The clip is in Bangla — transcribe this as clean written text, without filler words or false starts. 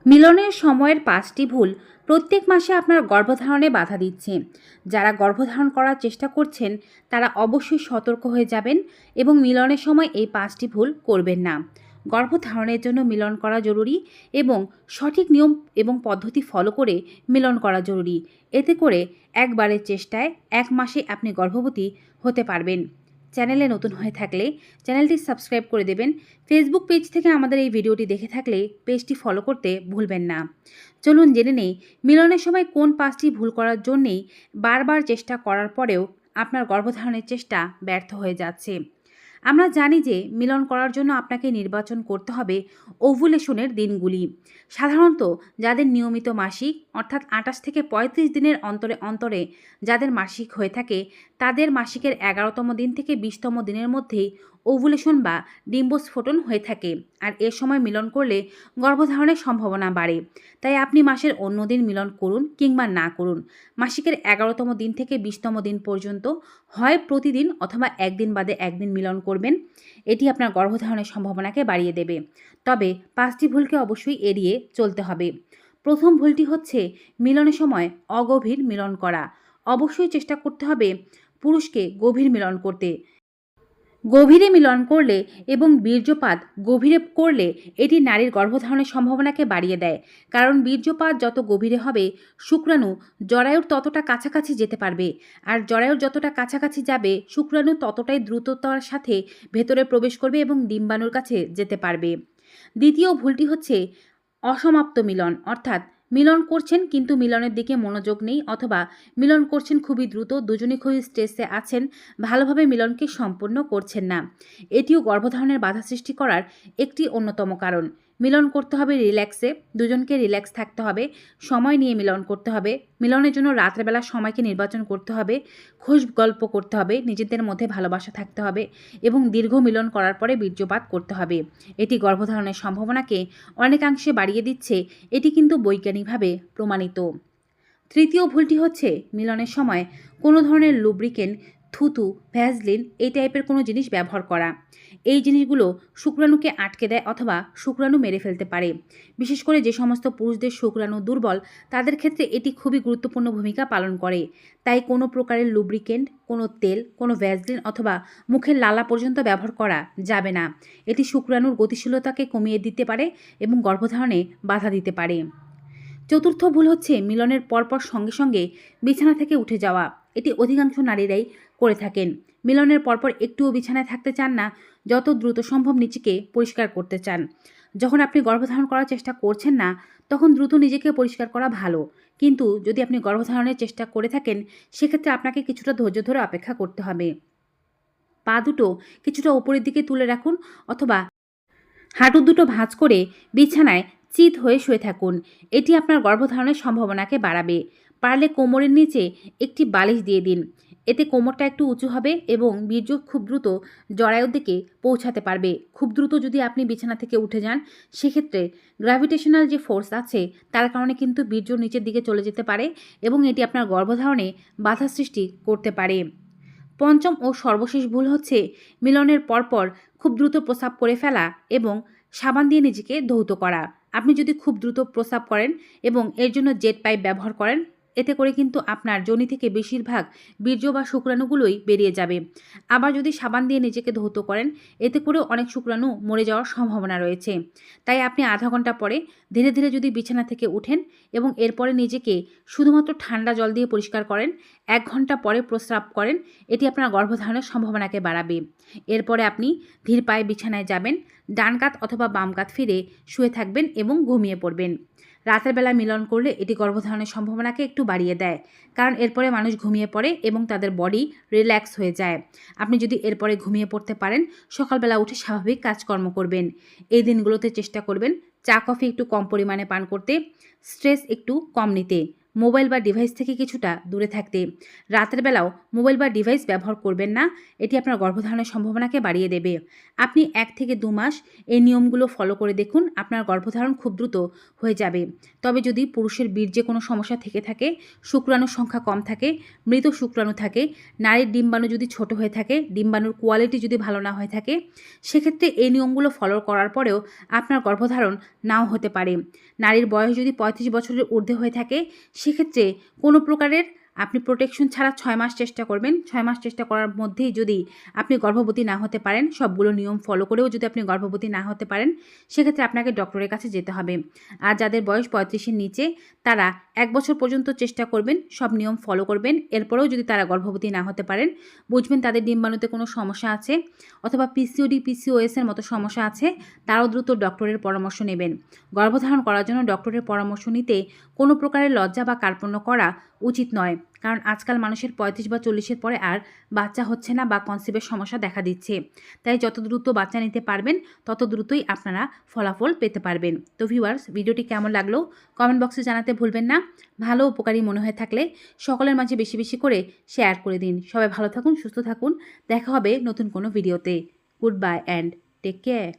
মিলনের সময়ের ৫টি ভুল প্রত্যেক মাসে আপনার গর্ভধারণে বাধা দিচ্ছে। যারা গর্ভধারণ করার চেষ্টা করছেন তারা অবশ্যই সতর্ক হয়ে যাবেন এবং মিলনের সময় এই ৫টি ভুল করবেন না। গর্ভধারণের জন্য মিলন করা জরুরি এবং সঠিক নিয়ম এবং পদ্ধতি ফলো করে মিলন করা জরুরি। এতে করে একবারের চেষ্টায় ১ মাসে আপনি গর্ভবতী হতে পারবেন। চ্যানেলে নতুন হয়ে থাকলে চ্যানেলটি সাবস্ক্রাইব করে দেবেন। ফেসবুক পেজ থেকে আমাদের এই ভিডিওটি দেখে থাকলে পেজটি ফলো করতে ভুলবেন না। চলুন জেনে নেই মিলনের সময় কোন ৫টি ভুল করার জন্যেই বারবার চেষ্টা করার পরেও আপনার গর্ভধারণের চেষ্টা ব্যর্থ হয়ে যাচ্ছে। আমরা জানি যে মিলন করার জন্য আপনাকে নির্বাচন করতে হবে ওভুলেশনের দিনগুলি। সাধারণত যাদের নিয়মিত মাসিক অর্থাৎ ২৮ থেকে ৩৫ দিনের অন্তরে অন্তরে যাদের মাসিক হয়ে থাকে তাদের মাসিকের ১১তম দিন থেকে ২০তম দিনের মধ্যেই ওভুলেশন বা ডিম্বস্ফোটন হয়ে থাকে। আর এ সময় মিলন করলে গর্ভধারণের সম্ভাবনা বাড়ে। তাই আপনি মাসের অন্য দিন মিলন করুন কিংবা না করুন, মাসিকের ১১তম দিন থেকে ২০তম দিন পর্যন্ত হয় প্রতিদিন অথবা একদিন বাদে একদিন মিলন করবেন। এটি আপনার গর্ভধারণের সম্ভাবনাকে বাড়িয়ে দেবে। তবে ৫টি ভুলকে অবশ্যই এড়িয়ে চলতে হবে। প্রথম ভুলটি হচ্ছে মিলনের সময় অগভীর মিলন করা। অবশ্যই চেষ্টা করতে হবে পুরুষকে গভীর মিলন করতে। গভীরে মিলন করলে এবং বীর্যপাত গভীরে করলে এটি নারীর গর্ভধারণের সম্ভাবনাকে বাড়িয়ে দেয়। কারণ বীর্যপাত যত গভীরে হবে শুক্রাণু জরায়ুর ততটা কাছাকাছি যেতে পারবে। আর জরায়ুর যতটা কাছাকাছি যাবে শুক্রাণু ততটাই দ্রুততার সাথে ভেতরে প্রবেশ করবে এবং ডিম্বাণুর কাছে যেতে পারবে। দ্বিতীয় ভুলটি হচ্ছে অসমাপ্ত মিলন, অর্থাৎ মিলন করছেন কিন্তু মিলনের দিকে মনোযোগ নেই, অথবা মিলন করছেন খুবই দ্রুত, দুজনে খুবই স্ট্রেসে আছেন, ভালোভাবে মিলনকে সম্পন্ন করছেন না। এটিও গর্ভধারণের বাধা সৃষ্টি করার একটি অন্যতম কারণ। মিলন করতে হবে রিল্যাক্সে, দুজনকে রিল্যাক্স থাকতে হবে, সময় নিয়ে মিলন করতে হবে। মিলনের জন্য রাত্রেবেলা সময়কে নির্বাচন করতে হবে, খোশ গল্প করতে হবে, নিজেদের মধ্যে ভালোবাসা থাকতে হবে এবং দীর্ঘ মিলন করার পরে বীর্যপাত করতে হবে। এটি গর্ভধারণের সম্ভাবনাকে অনেকাংশে বাড়িয়ে দিচ্ছে। এটি কিন্তু বৈজ্ঞানিকভাবে প্রমাণিত। তৃতীয় ভুলটি হচ্ছে মিলনের সময় কোনো ধরনের লুব্রিকেন্ট, থুতু, ভ্যাসলিন এই টাইপের কোনো জিনিস ব্যবহার করা। এই জিনিসগুলো শুক্রাণুকে আটকে দেয় অথবা শুক্রাণু মেরে ফেলতে পারে। বিশেষ করে যে সমস্ত পুরুষদের শুক্রাণু দুর্বল তাদের ক্ষেত্রে এটি খুবই গুরুত্বপূর্ণ ভূমিকা পালন করে। তাই কোনো প্রকারের লুব্রিকেন্ট, কোনো তেল, কোনো ভ্যাসলিন অথবা মুখের লালা পর্যন্ত ব্যবহার করা যাবে না। এটি শুক্রাণুর গতিশীলতাকে কমিয়ে দিতে পারে এবং গর্ভধারণে বাধা দিতে পারে। চতুর্থ ভুল হচ্ছে মিলনের পরপর সঙ্গে সঙ্গে বিছানা থেকে উঠে যাওয়া। এটি অধিকাংশ নারীরাই করে থাকেন। মিলনের পরপর একটুও বিছানায় থাকতে চান না, যত দ্রুত সম্ভব নিজেকে পরিষ্কার করতে চান। যখন আপনি গর্ভধারণ করার চেষ্টা করছেন না তখন দ্রুত নিজেকে পরিষ্কার করা ভালো, কিন্তু যদি আপনি গর্ভধারণের চেষ্টা করে থাকেন সেক্ষেত্রে আপনাকে কিছুটা ধৈর্য ধরে অপেক্ষা করতে হবে। পা দুটো কিছুটা ওপরের দিকে তুলে রাখুন অথবা হাঁটু দুটো ভাঁজ করে বিছানায় চিত হয়ে শুয়ে থাকুন। এটি আপনার গর্ভধারণের সম্ভাবনাকে বাড়াবে। পারলে কোমরের নিচে একটি বালিশ দিয়ে দিন। এতে কোমরটা একটু উঁচু হবে এবং বীর্য খুব দ্রুত জরায়ুর দিকে পৌঁছাতে পারবে। খুব দ্রুত যদি আপনি বিছানা থেকে উঠে যান সেক্ষেত্রে গ্র্যাভিটেশনাল যে ফোর্স আছে তার কারণে কিন্তু বীর্য নিচের দিকে চলে যেতে পারে এবং এটি আপনার গর্ভধারণে বাধা সৃষ্টি করতে পারে। পঞ্চম ও সর্বশেষ ভুল হচ্ছে মিলনের পরপর খুব দ্রুত প্রস্রাব করে ফেলা এবং সাবান দিয়ে নিজেকে ধৌত করা। আপনি যদি খুব দ্রুত প্রস্রাব করেন এবং এর জন্য জেট পাইপ ব্যবহার করেন, এতে করে কিন্তু আপনার যোনি থেকে বেশিরভাগ বীর্য বা শুক্রাণুগুলোই বেরিয়ে যাবে। আবার যদি সাবান দিয়ে নিজেকে ধৌত করেন এতে করেও অনেক শুক্রাণু মরে যাওয়ার সম্ভাবনা রয়েছে। তাই আপনি আধা ঘন্টা পরে ধীরে ধীরে যদি বিছানা থেকে উঠেন এবং এরপরে নিজেকে শুধুমাত্র ঠান্ডা জল দিয়ে পরিষ্কার করেন, ১ ঘন্টা পরে প্রস্রাব করেন, এটি আপনার গর্ভধারণের সম্ভাবনাকে বাড়াবে। এরপরে আপনি ধীর পায়ে বিছানায় যাবেন, ডান কাত অথবা বাম কাত ফিরে শুয়ে থাকবেন এবং ঘুমিয়ে পড়বেন। রাতের বেলা মিলন করলে এটি গর্ভধারণের সম্ভাবনাকে একটু বাড়িয়ে দেয়, কারণ এরপরে মানুষ ঘুমিয়ে পড়ে এবং তাদের বডি রিল্যাক্স হয়ে যায়। আপনি যদি এরপরে ঘুমিয়ে পড়তে পারেন সকালবেলা উঠে স্বাভাবিক কাজকর্ম করবেন। এই দিনগুলোতে চেষ্টা করবেন চা কফি একটু কম পরিমাণে পান করতে, স্ট্রেস একটু কম নিতে, মোবাইল বা ডিভাইস থেকে কিছুটা দূরে থাকতে। রাতের বেলাও মোবাইল বা ডিভাইস ব্যবহার করবেন না, এটি আপনার গর্ভধারণের সম্ভাবনাকে বাড়িয়ে দেবে। আপনি 1 থেকে 2 মাস এই নিয়মগুলো ফলো করে দেখুন, আপনার গর্ভধারণ খুব দ্রুত হয়ে যাবে। তবে যদি পুরুষের বীর্যে কোনো সমস্যা থেকে থাকে, শুক্রাণুর সংখ্যা কম থাকে, মৃত শুক্রাণু থাকে, নারীর ডিম্বাণু যদি ছোট হয়ে থাকে, ডিম্বাণুর কোয়ালিটি যদি ভালো না হয়ে থাকে, সেক্ষেত্রে এই নিয়মগুলো ফলো করার পরেও আপনার গর্ভধারণ নাও হতে পারে। নারীর বয়স যদি 35 বছরের ঊর্ধ্বে হয়ে থাকে, সেক্ষেত্রে কোনো প্রকারের আপনি প্রোটেকশন ছাড়া 6 মাস চেষ্টা করবেন। 6 মাস চেষ্টা করার মধ্যেই যদি আপনি গর্ভবতী না হতে পারেন, সবগুলো নিয়ম ফলো করেও যদি আপনি গর্ভবতী না হতে পারেন, সেক্ষেত্রে আপনাকে ডক্টরের কাছে যেতে হবে। আর যাদের বয়স 35-এর নিচে, তারা 1 বছর পর্যন্ত চেষ্টা করবেন, সব নিয়ম ফলো করবেন। এরপরেও যদি তারা গর্ভবতী না হতে পারেন, বুঝবেন তাদের ডিম্বাণুতে কোনো সমস্যা আছে অথবা পিসিওডি, পিসিওএসের মতো সমস্যা আছে, তারাও দ্রুত ডক্টরের পরামর্শ নেবেন। গর্ভধারণ করার জন্য ডক্টরের পরামর্শ নিতে কোনো প্রকারের লজ্জা বা কার্পণ্য করা উচিত নয়, কারণ আজকাল মানুষের 35 বা 40-এর পরে আর বাচ্চা হচ্ছে না বা কনসিভের সমস্যা দেখা দিচ্ছে। তাই যত দ্রুত বাচ্চা নিতে পারবেন, তত দ্রুতই আপনারা ফলাফল পেতে পারবেন। তো ভিউয়ার্স, ভিডিওটি কেমন লাগলো কমেন্ট বক্সে জানাতে ভুলবেন না। ভালো উপকারী মনে হয়ে থাকলে সকলের মাঝে বেশি বেশি করে শেয়ার করে দিন। সবাই ভালো থাকুন, সুস্থ থাকুন। দেখা হবে নতুন কোনো ভিডিওতে। Good bye and take care.